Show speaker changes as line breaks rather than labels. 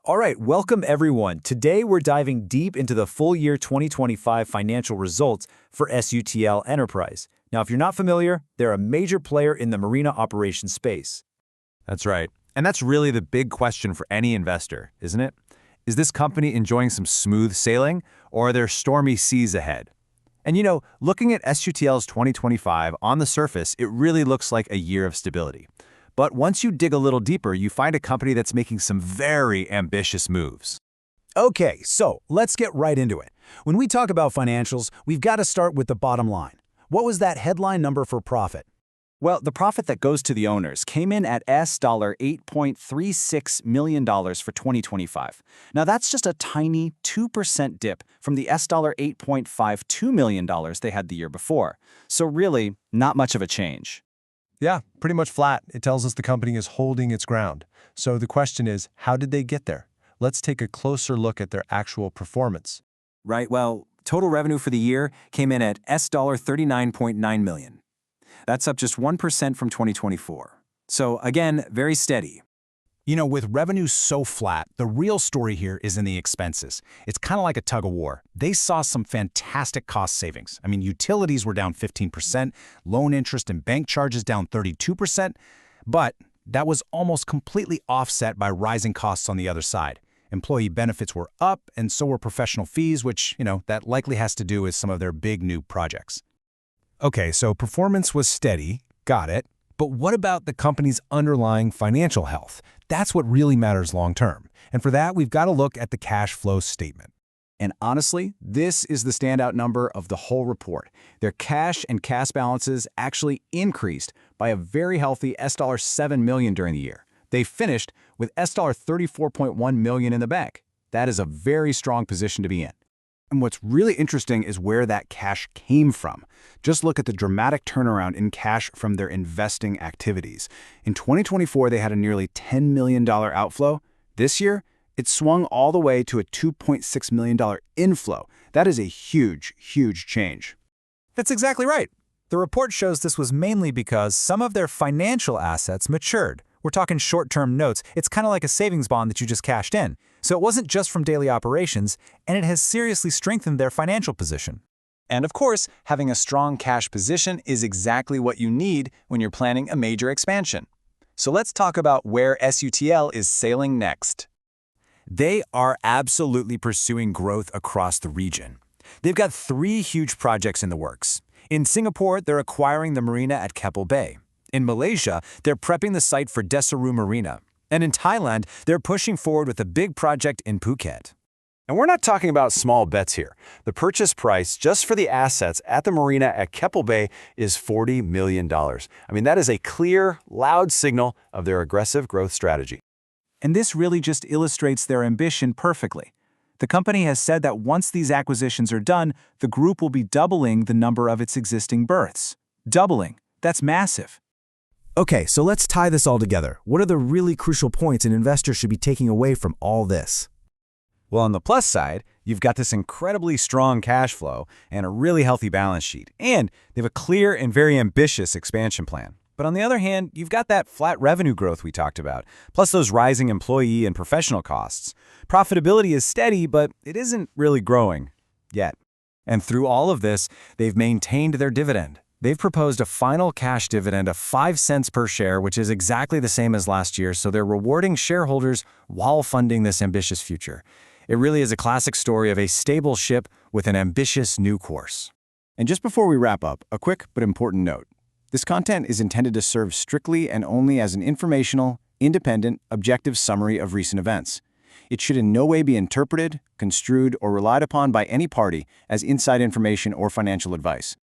All right, welcome everyone. Today we're diving deep into the full year 2025 financial results for SUTL Enterprise. Now, if you're not familiar, they're a major player in the marina operations space.
That's right. And that's really the big question for any investor, isn't it? Is this company enjoying some smooth sailing, or are there stormy seas ahead? And looking at SUTL's 2025 on the surface, it really looks like a year of stability. But once you dig a little deeper, you find a company that's making some very ambitious moves.
Okay, so let's get right into it. When we talk about financials, we've got to start with the bottom line. What was that headline number for profit?
Well, the profit that goes to the owners came in at $8.36 million for 2025. Now, that's just a tiny 2% dip from the $8.52 million they had the year before. So really, not much of a change.
Yeah, pretty much flat. It tells us the company is holding its ground. So the question is, how did they get there? Let's take a closer look at their actual performance.
Right, well, total revenue for the year came in at $39.9 million. That's up just 1% from 2024. So again, very steady.
With revenue so flat, the real story here is in the expenses. It's kind of like a tug of war. They saw some fantastic cost savings. Utilities were down 15%, loan interest and bank charges down 32%, but that was almost completely offset by rising costs on the other side. Employee benefits were up, and so were professional fees, which, that likely has to do with some of their big new projects. Okay, so performance was steady, got it. But what about the company's underlying financial health? That's what really matters long term. And for that, we've got to look at the cash flow statement.
And honestly, this is the standout number of the whole report. Their cash and cash balances actually increased by a very healthy $7 million during the year. They finished with $34.1 million in the bank. That is a very strong position to be in. And what's really interesting is where that cash came from. Just look at the dramatic turnaround in cash from their investing activities. In 2024, they had a nearly $10 million outflow. This year, it swung all the way to a $2.6 million inflow. That is a huge, huge change.
That's exactly right. The report shows this was mainly because some of their financial assets matured. We're talking short-term notes. It's kind of like a savings bond that you just cashed in. So it wasn't just from daily operations, and it has seriously strengthened their financial position.
And of course, having a strong cash position is exactly what you need when you're planning a major expansion. So let's talk about where SUTL is sailing next.
They are absolutely pursuing growth across the region. They've got 3 huge projects in the works. In Singapore, they're acquiring the marina at Keppel Bay. In Malaysia, they're prepping the site for Desaru Marina. And in Thailand, they're pushing forward with a big project in Phuket.
And we're not talking about small bets here. The purchase price just for the assets at the marina at Keppel Bay is $40 million. That is a clear, loud signal of their aggressive growth strategy.
And this really just illustrates their ambition perfectly. The company has said that once these acquisitions are done, the group will be doubling the number of its existing berths. Doubling. That's massive.
Okay, so let's tie this all together. What are the really crucial points an investor should be taking away from all this?
Well, on the plus side, you've got this incredibly strong cash flow and a really healthy balance sheet. And they have a clear and very ambitious expansion plan. But on the other hand, you've got that flat revenue growth we talked about, plus those rising employee and professional costs. Profitability is steady, but it isn't really growing yet. And through all of this, they've maintained their dividend. They've proposed a final cash dividend of 5 cents per share, which is exactly the same as last year, so they're rewarding shareholders while funding this ambitious future. It really is a classic story of a stable ship with an ambitious new course. And just before we wrap up, a quick but important note. This content is intended to serve strictly and only as an informational, independent, objective summary of recent events. It should in no way be interpreted, construed, or relied upon by any party as inside information or financial advice.